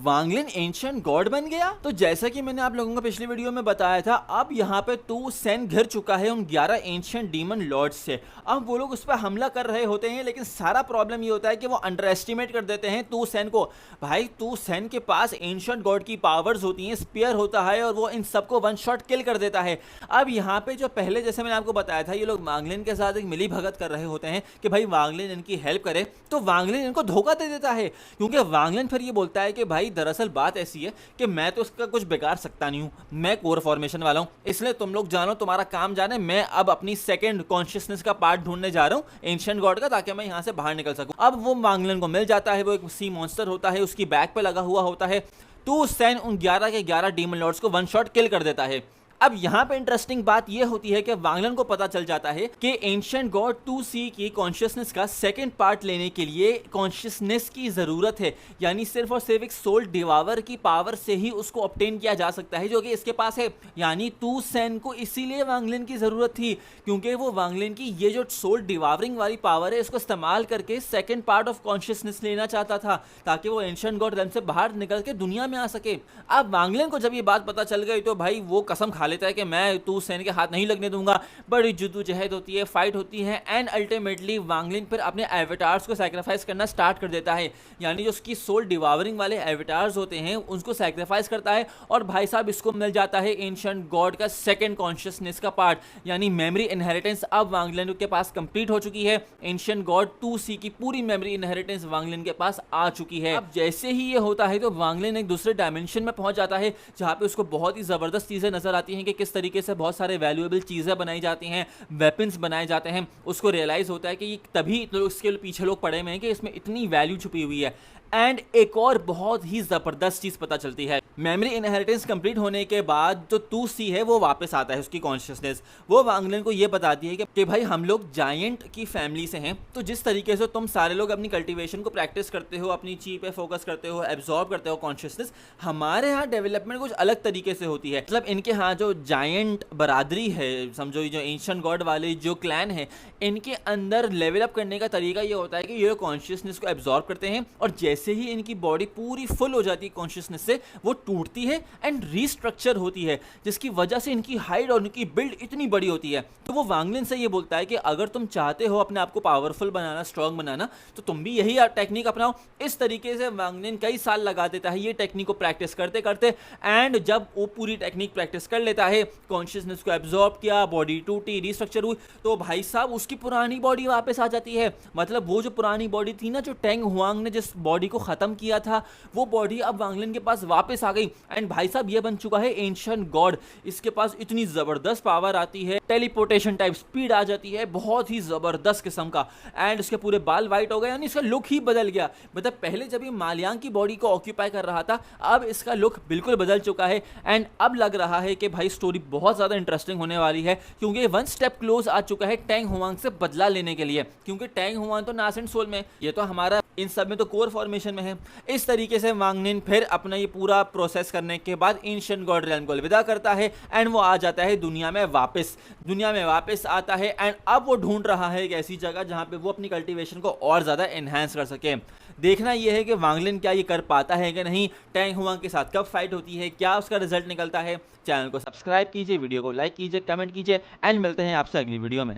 Wanglin ancient God बन गया। तो जैसा कि मैंने आप लोगों को पिछली वीडियो में बताया था, अब यहाँ पे तू सेन घिर चुका है उन 11 एंशिएंट डीमन लॉर्ड्स से। अब वो लोग उस पर हमला कर रहे होते हैं, लेकिन सारा प्रॉब्लम ये होता है कि वो अंडर एस्टिमेट कर देते हैं तू सेन को। भाई तू सेन के पास एंशिएंट गॉड की पावर्स होती हैं, स्पीयर होता है और वो इन सबको वन शॉट किल कर देता है। अब यहाँ पे जो पहले जैसे मैंने आपको बताया था, ये लोग वांगलिन के साथ एक मिली भगत कर रहे होते हैं कि भाई वांगलिन इनकी हेल्प करे, तो वांगलिन इनको धोखा दे देता है। क्योंकि वांगलिन फिर ये बोलता है कि भाई दरअसल बात ऐसी है कि मैं तो इसका कुछ बिगाड़ सकता नहीं हूँ, मैं कोर फॉर्मेशन वाला हूँ, इसलिए तुम लोग जानो, तुम्हारा काम जाने, मैं अब अपनी सेकंड कॉन्शियसनेस का पार्ट ढूंढने जा रहा हूँ एंशिएंट गॉड का, ताकि मैं यहाँ से बाहर निकल सकूँ। अब वो वांगलिन को मिल जाता है, वो एक सी मॉन्स्टर होता है, उसकी बैक पे लगा हुआ होता है। तो सेन उन 11 के 11 डीमन लॉर्ड्स को वन शॉट किल कर देता है। अब यहाँ पे इंटरेस्टिंग बात ये होती है कि वांगलिन को पता चल जाता है कि एंशिएंट गॉड 2C की कॉन्शियसनेस का सेकंड पार्ट लेने के लिए कॉन्शियसनेस की जरूरत है, यानी सिर्फ और सिर्फ एक सोल डिवावर की पावर से ही उसको ऑब्टेन किया जा सकता है, जो कि इसके पास है। यानी तू सेन को इसीलिए वांगलिन की जरूरत थी, क्योंकि वो वांगलिन की ये जो सोल डिवावरिंग वाली पावर है, इसको इस्तेमाल करके सेकंड पार्ट ऑफ कॉन्शियसनेस लेना चाहता था, ताकि वो एंशिएंट गॉड रेल्म से बाहर निकल के दुनिया में आ सके। अब वांगलिन को जब ये बात पता चल गई, तो भाई वो कसम खा लेता है कि मैं तू सेन के हाथ नहीं लगने दूंगा। बड़ी जद्दोजहद होती है, फाइट होती है, एंड अल्टीमेटली वांगलिन फिर अपने एवेटार्स को सैक्रिफाइस करना स्टार्ट कर देता है। यानी जो उसकी सोल डिवावरिंग वाले एवेटार्स होते हैं उनको सैक्रिफाइस करता है, और भाई साहब इसको मिल जाता है एंशिएंट गॉड का सेकंड कॉन्शियसनेस का पार्ट, यानी मेमोरी इनहेरिटेंस अब वांगलिन के पास कंप्लीट हो चुकी है। एंशिएंट गॉड 2C की पूरी मेमोरी इनहेरिटेंस वांगलिन के पास आ चुकी है। अब जैसे ही ये होता है, तो वांगलिन एक दूसरे डायमेंशन में पहुंच जाता है, जहां पे उसको बहुत ही जबरदस्त चीजें नजर आती हैं कि किस तरीके से बहुत सारे वैल्यूएबल चीजें बनाई जाती हैं, वेपन्स बनाए जाते हैं। उसको रियलाइज होता है कि ये तभी तो इसके पीछे लोग पड़े हुए हैं कि इसमें इतनी वैल्यू छुपी हुई है। एंड एक और बहुत ही जबरदस्त चीज पता चलती है, मेमोरी इनहेरिटेंस कंप्लीट होने के बाद जो 2C है वो वापस आता है, उसकी कॉन्शियसनेस। वो वांगलिन को ये बताती है कि भाई हम लोग जायंट की फैमिली से हैं, तो जिस तरीके से तुम सारे लोग अपनी कल्टीवेशन को प्रैक्टिस करते हो, अपनी ची पे फोकस करते हो, एब्जॉर्ब करते हो कॉन्शियसनेस, हमारे यहाँ डेवलपमेंट कुछ अलग तरीके से होती है। मतलब इनके यहाँ जो जायंट बरादरी है, समझो जो एंशिएंट गॉड वाले जो क्लैन है, इनके अंदर लेवल अप करने का तरीका ये होता है कि ये कॉन्शियसनेस को एब्जॉर्ब करते हैं, और जैसे ही इनकी बॉडी पूरी फुल हो जाती है कॉन्शियसनेस से, वो टूटती है एंड रीस्ट्रक्चर होती है, जिसकी वजह से इनकी हाइट और इनकी बिल्ड इतनी बड़ी होती है। तो वो वांगलिन से ये बोलता है कि अगर तुम चाहते हो अपने आप को पावरफुल बनाना, स्ट्रांग बनाना, तो तुम भी यही टेक्निक अपनाओ। इस तरीके से वांगलिन कई साल लगा देता है ये टेक्निक को प्रैक्टिस करते करते, एंड जब वो पूरी टेक्निक प्रैक्टिस कर लेता है, कॉन्शियसनेस को एब्जॉर्ब किया, बॉडी टूटी, रीस्ट्रक्चर हुई, तो भाई साहब उसकी पुरानी बॉडी वापस आ जाती है। मतलब वो जो पुरानी बॉडी थी ना, जो टेंग हुआंग ने जिस बॉडी को खत्म किया था, वो बॉडी अब वांगलिन के पास वापस आ गई। एंड भाई साहब ये बन चुका है एंशिएंट गॉड। इसके पास इतनी जबरदस्त पावर आती है, टेलीपोर्टेशन टाइप स्पीड आ जाती है, बहुत ही जबरदस्त किस्म का। एंड उसके पूरे बाल वाइट हो गए, यानी इसका लुक ही बदल गया। मतलब पहले जब ये मालियांग की बॉडी को ऑक्यूपाई कर रहा था, अब इसका लुक बिल्कुल बदल चुका है। एंड अब लग रहा है कि भाई स्टोरी बहुत ज्यादा इंटरेस्टिंग होने वाली है, क्योंकि वन स्टेप क्लोज आ चुका है टेंग हुआंग से बदला लेने के लिए। क्योंकि टेंग हुआंग तो नासेंट सोल में, ये तो हमारा इन सब में तो कोर फॉर्मेशन में है। इस तरीके से वांगलिन फिर अपना ये पूरा प्रोसेस करने के बाद एंशिएंट गॉड रेल्म को अलविदा करता है, एंड वो आ जाता है दुनिया में वापस आता है। एंड अब वो ढूंढ रहा है एक ऐसी जगह जहां पे वो अपनी कल्टीवेशन को और ज्यादा एनहांस कर सके। देखना यह है कि वांगलिन क्या ये कर पाता है कि नहीं, टेंग हुआंग के साथ कब फाइट होती है, क्या उसका रिजल्ट निकलता है। चैनल को सब्सक्राइब कीजिए, वीडियो को लाइक कीजिए, कमेंट कीजिए, एंड मिलते हैं आपसे अगली वीडियो में।